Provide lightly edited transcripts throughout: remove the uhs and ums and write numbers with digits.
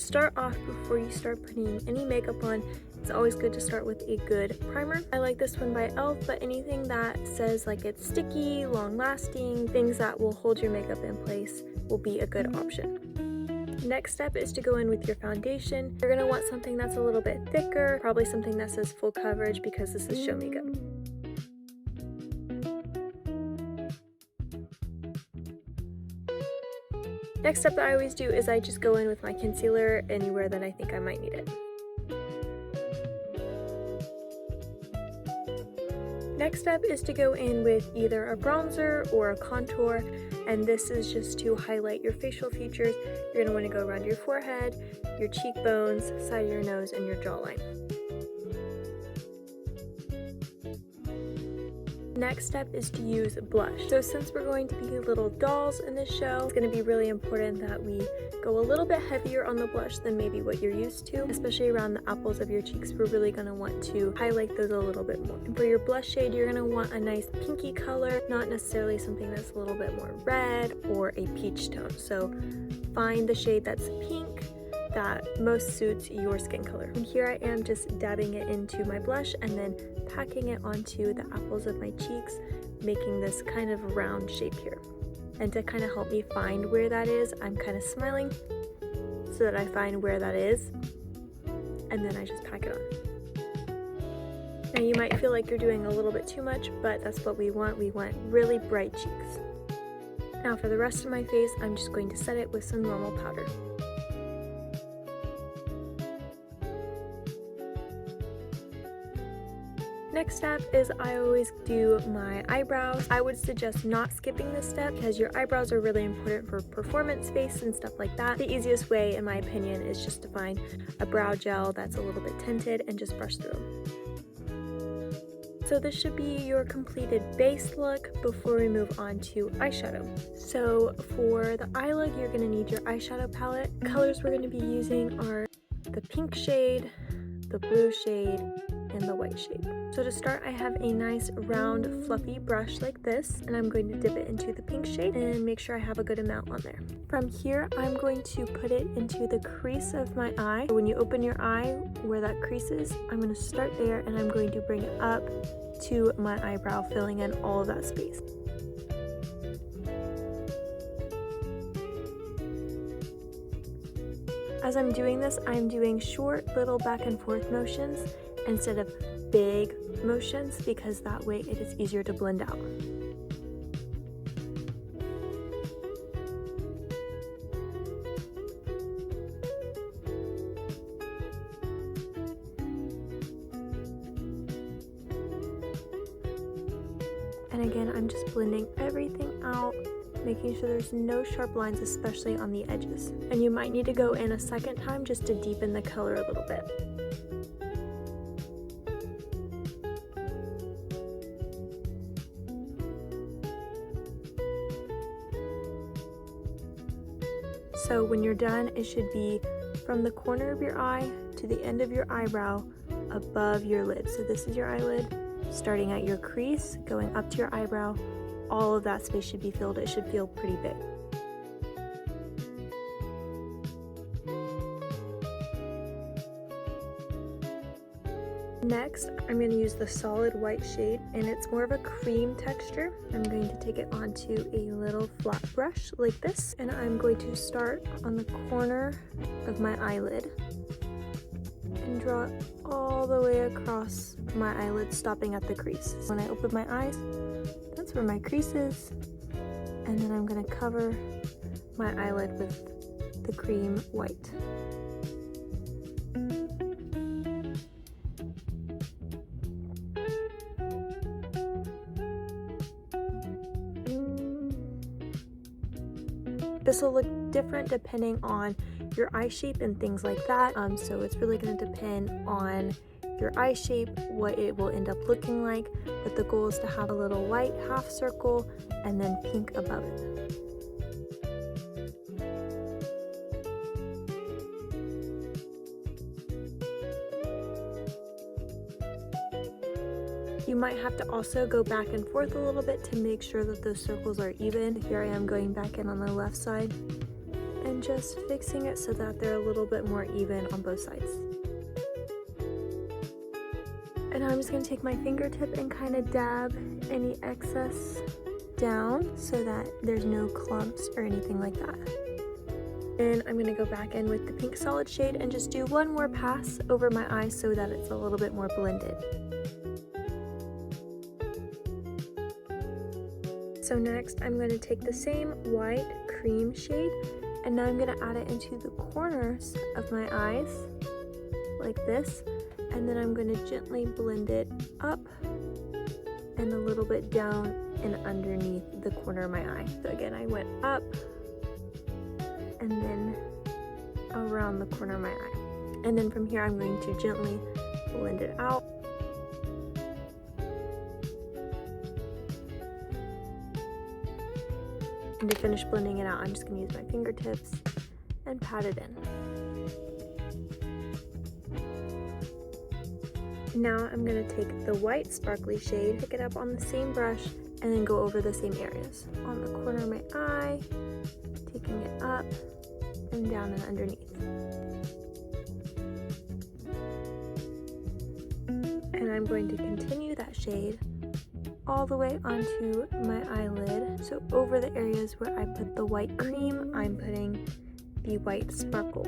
start off, before you start putting any makeup on, it's always good to start with a good primer. I like this one by e.l.f., but anything that says like it's sticky, long lasting, things that will hold your makeup in place will be a good option. Next step is to go in with your foundation. You're gonna want something that's a little bit thicker, probably something that says full coverage because this is show makeup. Next step that I always do is I just go in with my concealer anywhere that I think I might need it. Next step is to go in with either a bronzer or a contour, and this is just to highlight your facial features. You're going to want to go around your forehead, your cheekbones, side of your nose, and your jawline. Next step is to use blush. So since we're going to be little dolls in this show, it's going to be really important that we go a little bit heavier on the blush than maybe what you're used to, especially around the apples of your cheeks. We're really going to want to highlight those a little bit more. And for your blush shade, you're going to want a nice pinky color, not necessarily something that's a little bit more red or a peach tone. So find the shade that's pink that most suits your skin color. And here I am just dabbing it into my blush and then packing it onto the apples of my cheeks, making this kind of round shape here. And to kind of help me find where that is, I'm kind of smiling so that I find where that is, and then I just pack it on. Now you might feel like you're doing a little bit too much, but that's what we want. We want really bright cheeks. Now for the rest of my face, I'm just going to set it with some normal powder. Next step is I always do my eyebrows. I would suggest not skipping this step because your eyebrows are really important for performance face and stuff like that. The easiest way, in my opinion, is just to find a brow gel that's a little bit tinted and just brush through them. So this should be your completed base look before we move on to eyeshadow. So for the eye look, you're going to need your eyeshadow palette. Colors we're going to be using are the pink shade, the blue shade, and the white shade. So to start, I have a nice round fluffy brush like this, and I'm going to dip it into the pink shade and make sure I have a good amount on there. From here, I'm going to put it into the crease of my eye. When you open your eye where that crease is, I'm going to start there and I'm going to bring it up to my eyebrow, filling in all of that space. As I'm doing this, I'm doing short little back and forth motions instead of big motions because that way it is easier to blend out. And again, I'm just blending everything out, making sure there's no sharp lines, especially on the edges. And you might need to go in a second time just to deepen the color a little bit. So when you're done, it should be from the corner of your eye to the end of your eyebrow above your lid. So this is your eyelid, starting at your crease, going up to your eyebrow. All of that space should be filled. It should feel pretty big. Next, I'm going to use the solid white shade, and it's more of a cream texture. I'm going to take it onto a little flat brush like this, and I'm going to start on the corner of my eyelid and draw it all the way across my eyelid, stopping at the crease. When I open my eyes, that's where my crease is, and then I'm going to cover my eyelid with the cream white. This will look different depending on your eye shape and things like that. So it's really going to depend on your eye shape, what it will end up looking like. But the goal is to have a little white half circle and then pink above it. You might have to also go back and forth a little bit to make sure that those circles are even. Here I am going back in on the left side and just fixing it so that they're a little bit more even on both sides. And I'm just going to take my fingertip and kind of dab any excess down so that there's no clumps or anything like that. And I'm going to go back in with the pink solid shade and just do one more pass over my eyes so that it's a little bit more blended. So next I'm going to take the same white cream shade and now I'm going to add it into the corners of my eyes like this, and then I'm going to gently blend it up and a little bit down and underneath the corner of my eye. So again, I went up and then around the corner of my eye. And then from here I'm going to gently blend it out. And to finish blending it out, I'm just going to use my fingertips and pat it in. Now I'm going to take the white sparkly shade, pick it up on the same brush, and then go over the same areas. On the corner of my eye, taking it up and down and underneath. And I'm going to continue that shade all the way onto my eyelid. So over the areas where I put the white cream, I'm putting the white sparkle.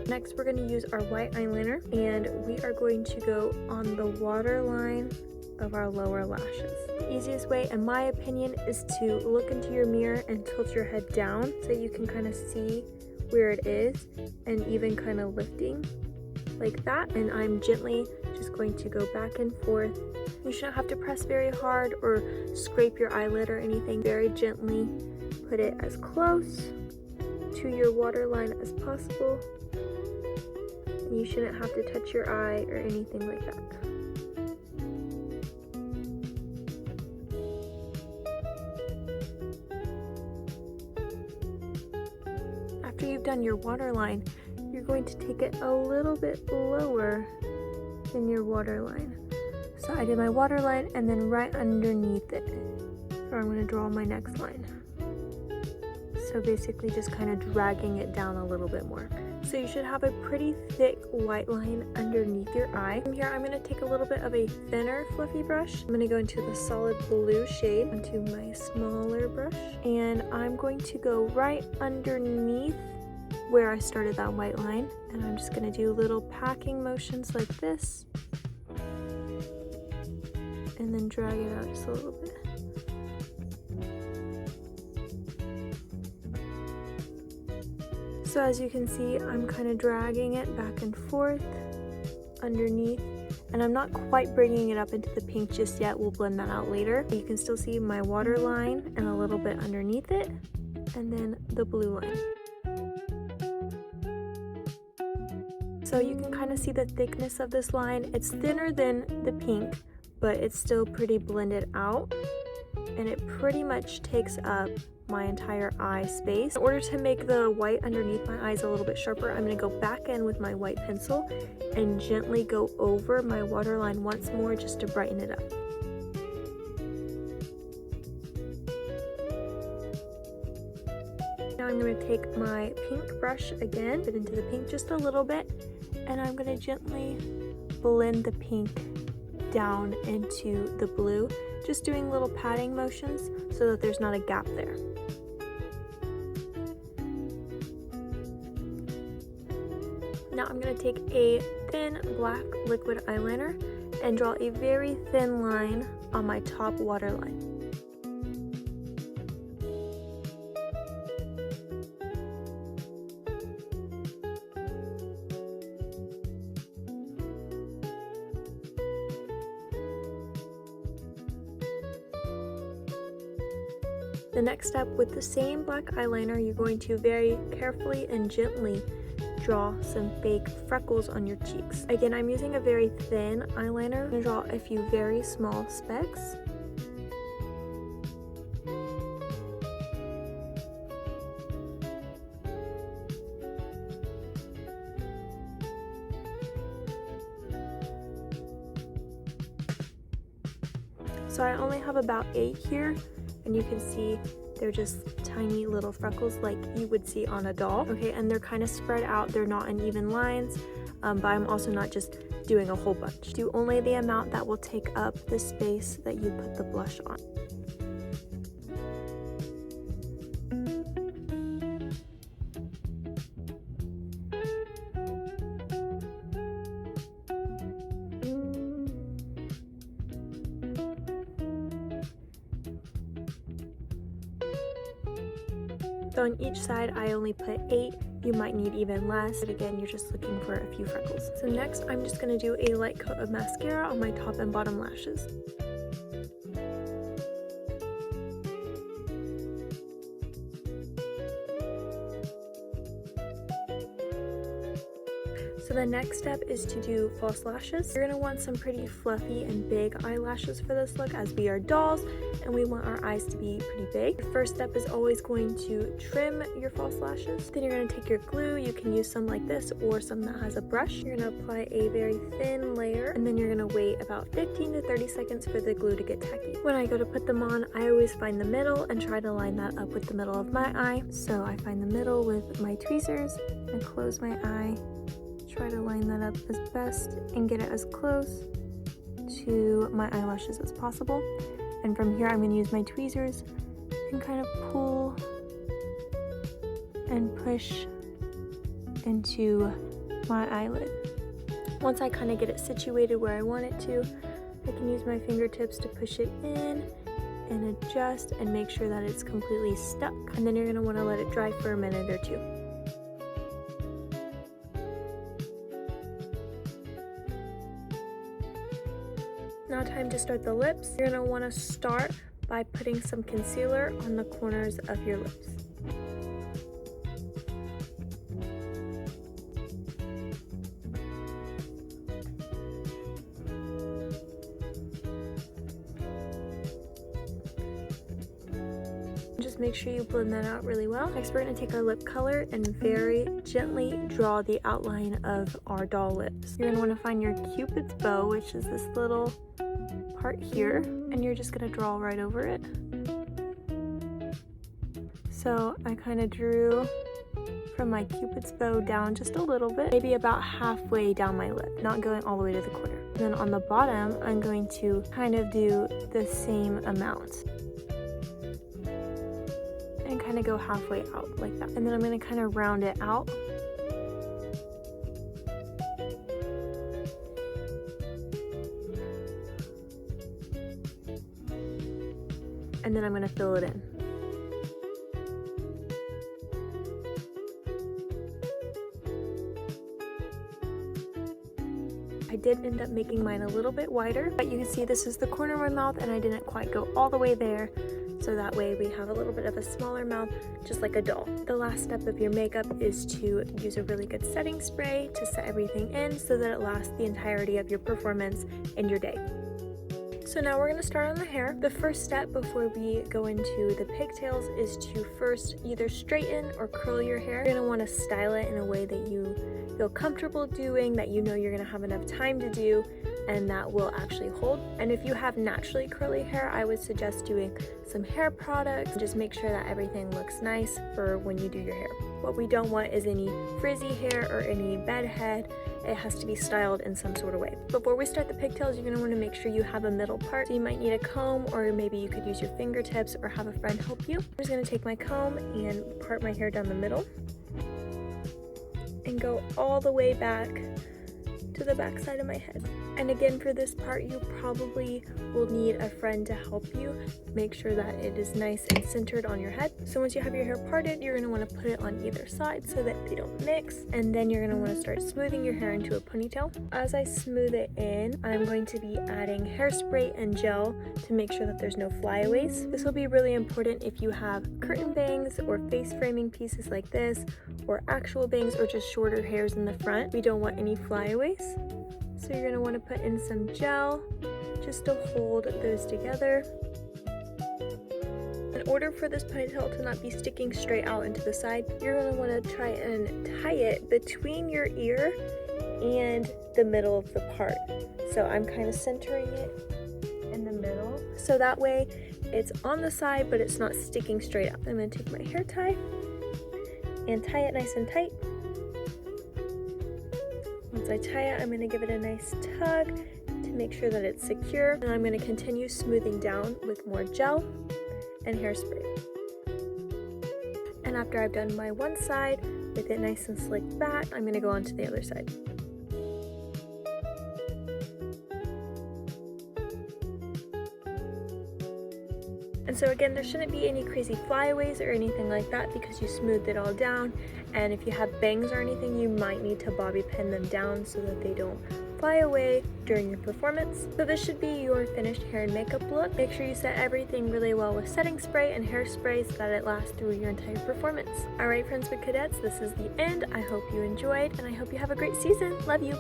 Next, we're going to use our white eyeliner, and we are going to go on the waterline of our lower lashes. The easiest way, in my opinion, is to look into your mirror and tilt your head down so you can kind of see where it is, and even kind of lifting like that. And I'm gently just going to go back and forth. You shouldn't have to press very hard or scrape your eyelid or anything. Very gently put it as close to your waterline as possible. You shouldn't have to touch your eye or anything like that. After you've done your waterline, you're going to take it a little bit lower than your waterline. So I did my waterline and then right underneath it. So I'm going to draw my next line. So basically just kind of dragging it down a little bit more. So you should have a pretty thick white line underneath your eye. From here, I'm going to take a little bit of a thinner fluffy brush. I'm going to go into the solid blue shade onto my smaller brush. And I'm going to go right underneath where I started that white line. And I'm just going to do little packing motions like this. And then drag it out just a little bit. So as you can see, I'm kind of dragging it back and forth underneath, and I'm not quite bringing it up into the pink just yet. We'll blend that out later. You can still see my water line and a little bit underneath it, and then the blue line. So you can kind of see the thickness of this line. It's thinner than the pink, but it's still pretty blended out, and it pretty much takes up my entire eye space. In order to make the white underneath my eyes a little bit sharper, I'm going to go back in with my white pencil and gently go over my waterline once more just to brighten it up. Now I'm going to take my pink brush again, put into the pink just a little bit, and I'm going to gently blend the pink down into the blue, just doing little patting motions so that there's not a gap there. Now I'm going to take a thin black liquid eyeliner and draw a very thin line on my top waterline. The next step, with the same black eyeliner, you're going to very carefully and gently draw some fake freckles on your cheeks. Again, I'm using a very thin eyeliner. I'm going to draw a few very small specks. So I only have about 8 here, and you can see they're just tiny little freckles like you would see on a doll. Okay, and they're kind of spread out. They're not in even lines, but I'm also not just doing a whole bunch. Do only the amount that will take up the space that you put the blush on. So on each side, I only put 8. You might need even less, but again, you're just looking for a few freckles. So next, I'm just gonna do a light coat of mascara on my top and bottom lashes. So the next step is to do false lashes. You're gonna want some pretty fluffy and big eyelashes for this look, as we are dolls and we want our eyes to be pretty big. The first step is always going to trim your false lashes. Then you're gonna take your glue. You can use some like this or some that has a brush. You're gonna apply a very thin layer, and then you're gonna wait about 15 to 30 seconds for the glue to get tacky. When I go to put them on, I always find the middle and try to line that up with the middle of my eye. So I find the middle with my tweezers and close my eye. Try to line that up as best and get it as close to my eyelashes as possible. And from here, I'm going to use my tweezers and kind of pull and push into my eyelid. Once I kind of get it situated where I want it to, I can use my fingertips to push it in and adjust and make sure that it's completely stuck. And then you're going to want to let it dry for a minute or two. Now time to start the lips. You're going to want to start by putting some concealer on the corners of your lips. Just make sure you blend that out really well. Next, we're going to take our lip color and very gently draw the outline of our doll lips. You're going to want to find your Cupid's bow, which is this little part here, and you're just going to draw right over it. So I kind of drew from my Cupid's bow down just a little bit, maybe about halfway down my lip, not going all the way to the corner. And then on the bottom, I'm going to kind of do the same amount and kind of go halfway out like that. And then I'm going to kind of round it out. And then I'm going to fill it in. I did end up making mine a little bit wider, but you can see this is the corner of my mouth and I didn't quite go all the way there. So that way we have a little bit of a smaller mouth, just like a doll. The last step of your makeup is to use a really good setting spray to set everything in so that it lasts the entirety of your performance and your day. So now we're going to start on the hair. The first step before we go into the pigtails is to first either straighten or curl your hair. You're going to want to style it in a way that you feel comfortable doing, that you know you're going to have enough time to do, and that will actually hold. And if you have naturally curly hair, I would suggest doing some hair products. Just make sure that everything looks nice for when you do your hair. What we don't want is any frizzy hair or any bedhead. It has to be styled in some sort of way. Before we start the pigtails, you're going to want to make sure you have a middle part. So you might need a comb, or maybe you could use your fingertips or have a friend help you. I'm just going to take my comb and part my hair down the middle and go all the way back to the back side of my head. And again, for this part, you probably will need a friend to help you make sure that it is nice and centered on your head. So once you have your hair parted, you're going to want to put it on either side so that they don't mix. And then you're going to want to start smoothing your hair into a ponytail. As I smooth it in, I'm going to be adding hairspray and gel to make sure that there's no flyaways. This will be really important if you have curtain bangs or face framing pieces like this, or actual bangs, or just shorter hairs in the front. We don't want any flyaways. So you're going to want to put in some gel just to hold those together. In order for this ponytail to not be sticking straight out into the side, you're going to want to try and tie it between your ear and the middle of the part. So I'm kind of centering it in the middle so that way it's on the side but it's not sticking straight up. I'm going to take my hair tie and tie it nice and tight. Once I tie it, I'm going to give it a nice tug to make sure that it's secure, and I'm going to continue smoothing down with more gel and hairspray. And after I've done my one side with it nice and slicked back, I'm going to go on to the other side. And so again, there shouldn't be any crazy flyaways or anything like that because you smoothed it all down. And if you have bangs or anything, you might need to bobby pin them down so that they don't fly away during your performance. So this should be your finished hair and makeup look. Make sure you set everything really well with setting spray and hairspray so that it lasts through your entire performance. Alright Friendswood Cadets, this is the end. I hope you enjoyed and I hope you have a great season. Love you!